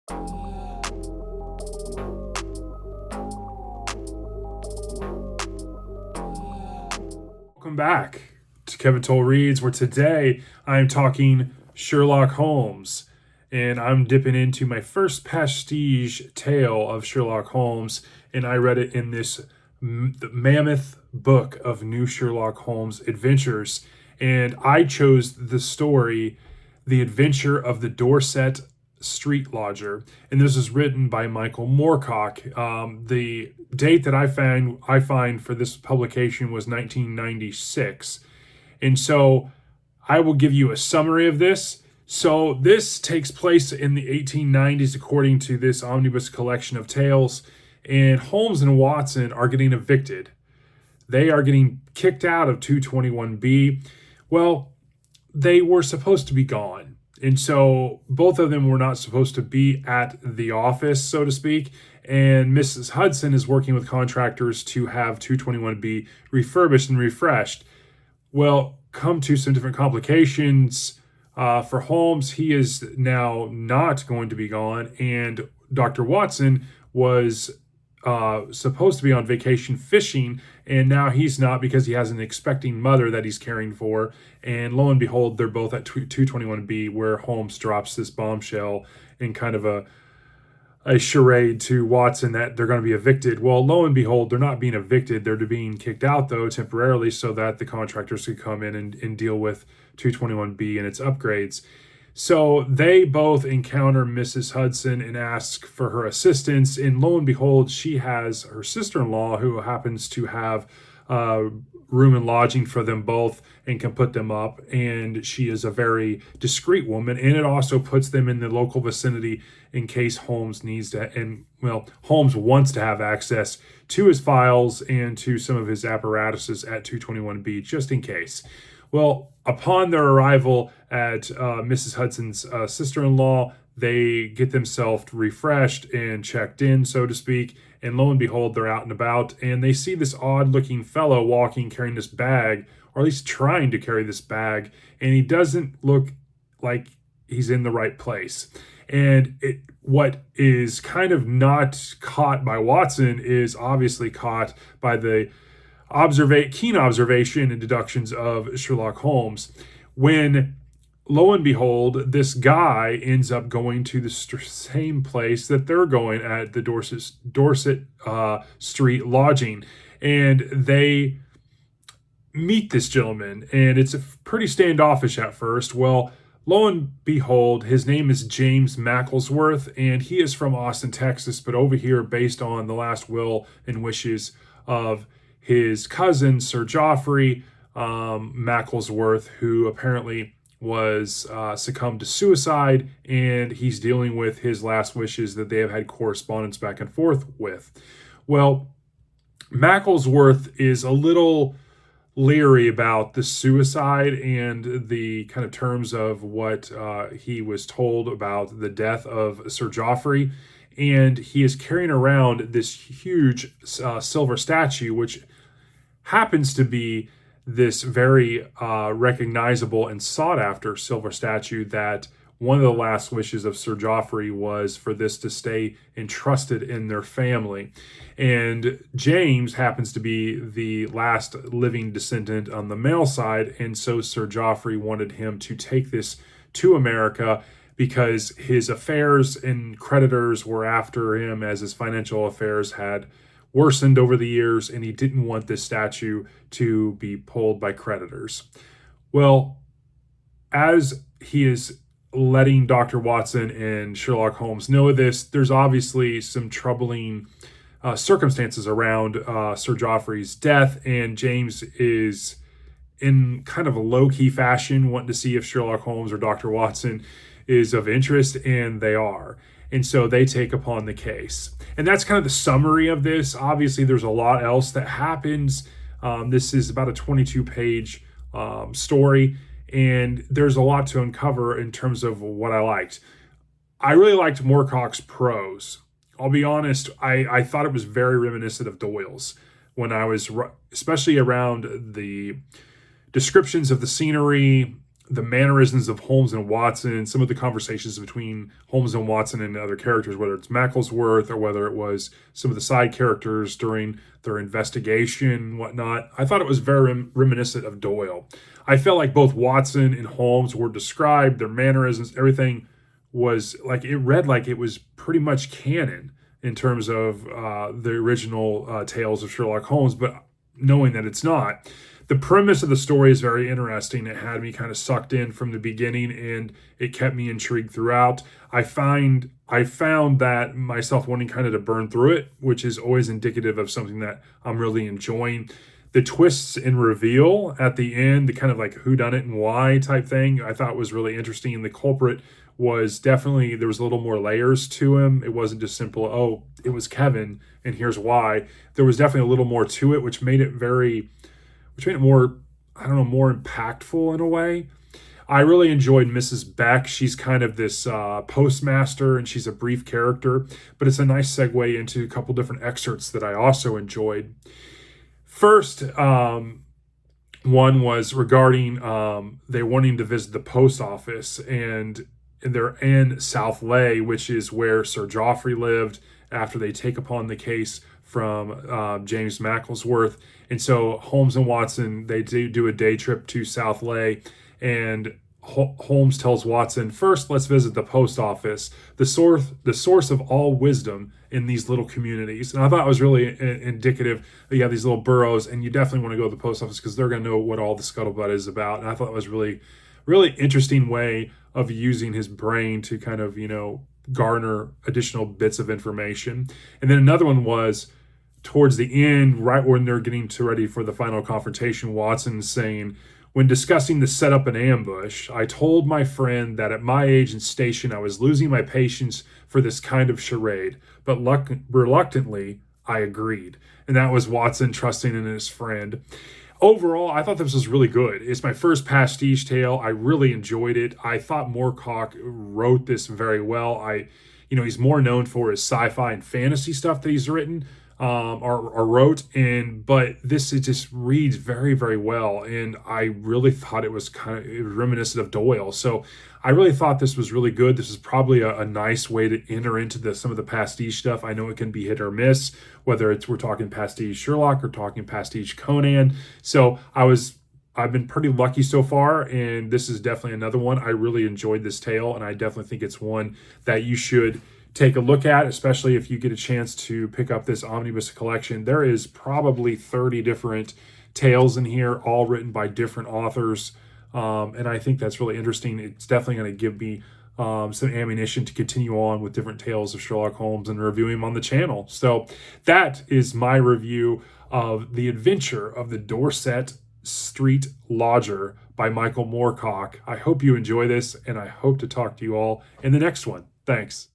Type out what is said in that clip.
Welcome back to Kevin Toll Reads, where today I'm talking Sherlock Holmes. And I'm dipping into my first pastiche tale of Sherlock Holmes, and I read it in this mammoth book of New Sherlock Holmes adventures. And I chose the story, The Adventure of the Dorset Street Lodger, and this is written by Michael Moorcock. The date that I find for this publication was 1996, and so I will give you a summary of this. So this takes place in the 1890s, according to this omnibus collection of tales, and Holmes and Watson are getting evicted. They are getting kicked out of 221B. Well, they were supposed to be gone. And so both of them were not supposed to be at the office, so to speak. And Mrs. Hudson is working with contractors to have 221B refurbished and refreshed. Well, come to some different complications. For Holmes, he is now not going to be gone. And Dr. Watson was supposed to be on vacation fishing, and now he's not because he has an expecting mother that he's caring for. And lo and behold, they're both at 221B, where Holmes drops this bombshell in kind of a charade to Watson that they're going to be evicted. Well, lo and behold, they're not being evicted. They're being kicked out, though, temporarily, so that the contractors could come in and deal with 221B and its upgrades. So they both encounter Mrs. Hudson and ask for her assistance. And lo and behold, she has her sister-in-law, who happens to have room and lodging for them both and can put them up. And she is a very discreet woman. And it also puts them in the local vicinity in case Holmes needs to. And, well, Holmes wants to have access to his files and to some of his apparatuses at 221B, just in case. Well, upon their arrival at Mrs. Hudson's sister-in-law, they get themselves refreshed and checked in, so to speak, and lo and behold, they're out and about, and they see this odd-looking fellow walking, carrying this bag, or at least trying to carry this bag, and he doesn't look like he's in the right place. And what is kind of not caught by Watson is obviously caught by the keen observation and deductions of Sherlock Holmes, when lo and behold, this guy ends up going to the same place that they're going at the Dorset Street lodging, and they meet this gentleman, and it's pretty standoffish at first. Well, lo and behold, his name is James Macclesworth, and he is from Austin, Texas, but over here based on the last will and wishes of his cousin, Sir Geoffrey Macclesworth, who apparently was succumbed to suicide, and he's dealing with his last wishes that they have had correspondence back and forth with. Well, Macclesworth is a little leery about the suicide and the kind of terms of what he was told about the death of Sir Geoffrey. And he is carrying around this huge silver statue, which happens to be this very recognizable and sought-after silver statue that one of the last wishes of Sir Geoffrey was for this to stay entrusted in their family. And James happens to be the last living descendant on the male side, and so Sir Geoffrey wanted him to take this to America because his affairs and creditors were after him, as his financial affairs had worsened over the years, and he didn't want this statue to be pulled by creditors. Well, as he is letting Dr. Watson and Sherlock Holmes know this, there's obviously some troubling circumstances around Sir Geoffrey's death, and James is in kind of a low-key fashion wanting to see if Sherlock Holmes or Dr. Watson is of interest, and they are. And so they take upon the case. And that's kind of the summary of this. Obviously, there's a lot else that happens. This is about a 22-page story, and there's a lot to uncover in terms of what I liked. I really liked Moorcock's prose. I'll be honest, I thought it was very reminiscent of Doyle's when I was, especially around the descriptions of the scenery, the mannerisms of Holmes and Watson, some of the conversations between Holmes and Watson and other characters, whether it's Macclesworth or whether it was some of the side characters during their investigation and whatnot. I thought it was very reminiscent of Doyle. I felt like both Watson and Holmes were described, their mannerisms, everything was like, it read like it was pretty much canon in terms of the original tales of Sherlock Holmes, but knowing that it's not. The premise of the story is very interesting. It had me kind of sucked in from the beginning, and it kept me intrigued throughout. I found that myself wanting kind of to burn through it, which is always indicative of something that I'm really enjoying. The twists and reveal at the end, the kind of like who done it and why type thing, I thought was really interesting. And the culprit was definitely, there was a little more layers to him. It wasn't just simple, oh, it was Kevin and here's why. There was definitely a little more to it, which made it more, I don't know, more impactful in a way. I really enjoyed Mrs. Beck. She's kind of this postmaster, and she's a brief character, but it's a nice segue into a couple different excerpts that I also enjoyed. First, one was regarding they wanting to visit the post office, and they're in South Leigh, which is where Sir Geoffrey lived after they take upon the case from James Macclesworth. And so Holmes and Watson, they do a day trip to South Leigh, and Holmes tells Watson, first, let's visit the post office, the source of all wisdom in these little communities. And I thought it was really indicative that you have these little boroughs, and you definitely want to go to the post office because they're going to know what all the scuttlebutt is about. And I thought it was really, really interesting way of using his brain to kind of, garner additional bits of information. And then another one was towards the end, right when they're getting ready for the final confrontation, Watson saying, when discussing the setup and ambush, I told my friend that at my age and station, I was losing my patience for this kind of charade, but reluctantly, I agreed. And that was Watson trusting in his friend. Overall, I thought this was really good. It's my first pastiche tale. I really enjoyed it. I thought Moorcock wrote this very well. He's more known for his sci-fi and fantasy stuff that he's written. Or wrote, but this, it just reads very, very well, and I really thought it was reminiscent of Doyle. So I really thought this was really good. This is probably a nice way to enter into some of the pastiche stuff. I know it can be hit or miss, whether we're talking pastiche Sherlock or talking pastiche Conan. So I've been pretty lucky so far, and this is definitely another one. I really enjoyed this tale, and I definitely think it's one that you should take a look at, especially if you get a chance to pick up this omnibus collection. There is probably 30 different tales in here, all written by different authors, and I think that's really interesting. It's definitely going to give me some ammunition to continue on with different tales of Sherlock Holmes and reviewing them on the channel. So that is my review of The Adventure of the Dorset Street Lodger by Michael Moorcock. I hope you enjoy this, and I hope to talk to you all in the next one. Thanks.